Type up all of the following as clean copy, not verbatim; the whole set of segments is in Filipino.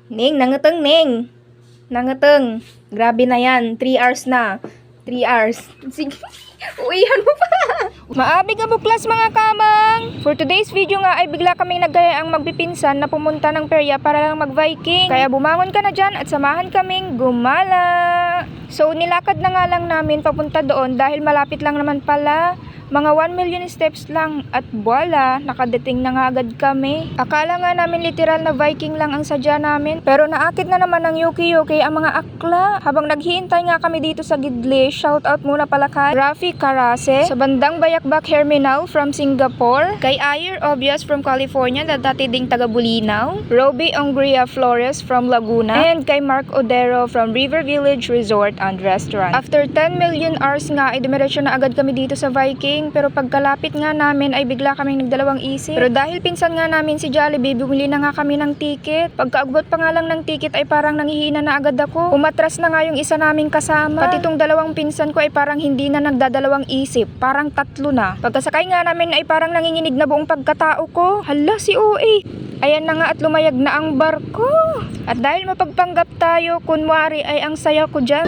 Ning, nangateng, Ning. Nangateng. Grabe na yan. 3 hours na. 3 hours. Sige. Uwihan mo pa. Maabi ka buklas mga kamang. For today's video nga ay bigla kaming naggaya ang magbipinsan na pumunta ng perya para lang mag-Viking. Kaya bumangon ka na dyan at samahan kaming gumala. So nilakad na nga lang namin papunta doon dahil malapit lang naman pala. Mga 1 million steps lang at voila, nakadating na nga agad kami. Akala nga namin literal na Viking lang ang sadya namin. Pero naakit na naman ng yuki-yuki ang mga akla. Habang naghihintay nga kami dito sa Gidli, shoutout muna pala kay Rafi Karase, sa bandang Bayakbak Herminal from Singapore. Kay Ayer Obvious from California na dati ding taga Bulinaw. Roby Ongria Flores from Laguna. And kay Mark Odero from River Village Resort and Restaurant. After 10 million hours nga ay dumiretso na agad kami dito sa Viking. Pero pagkalapit nga namin ay bigla kaming nagdalawang isip. Pero dahil pinsan nga namin si Jollibee, bumili na nga kami ng ticket. Pagkaagbot pa nga lang ng ticket ay parang nanghihina na agad ako. Umatras na nga yung isa naming kasama. Pati tong dalawang pinsan ko ay parang hindi na nagdadalawang isip. Parang 3 na. Pagkasakay nga namin ay parang nanginginig na buong pagkatao ko. Hala si OA. Ayan na nga at lumayag na ang barko. At dahil mapagpanggap tayo, kunwari ay ang saya ko dyan.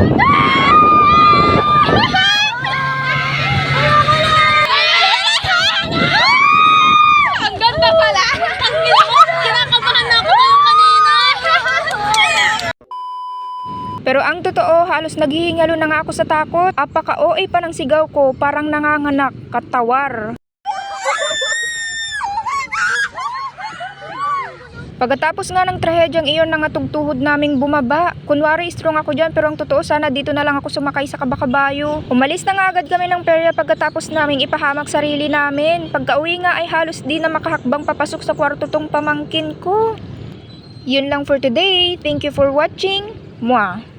Pero ang totoo, halos naghihingalo na nga ako sa takot. Apaka-OA pa ng sigaw ko, parang nanganganak, katawar. Pagkatapos nga ng trahedyang iyon na nga tugtuhod naming bumaba. Kunwari strong ako dyan pero ang totoo sana dito na lang ako sumakay sa kabakabayo. Umalis na nga agad kami ng perya pagkatapos naming ipahamak sarili namin. Pagka-uwi nga ay halos di na makahakbang papasok sa kwarto tong pamangkin ko. Yun lang for today. Thank you for watching. Mwah!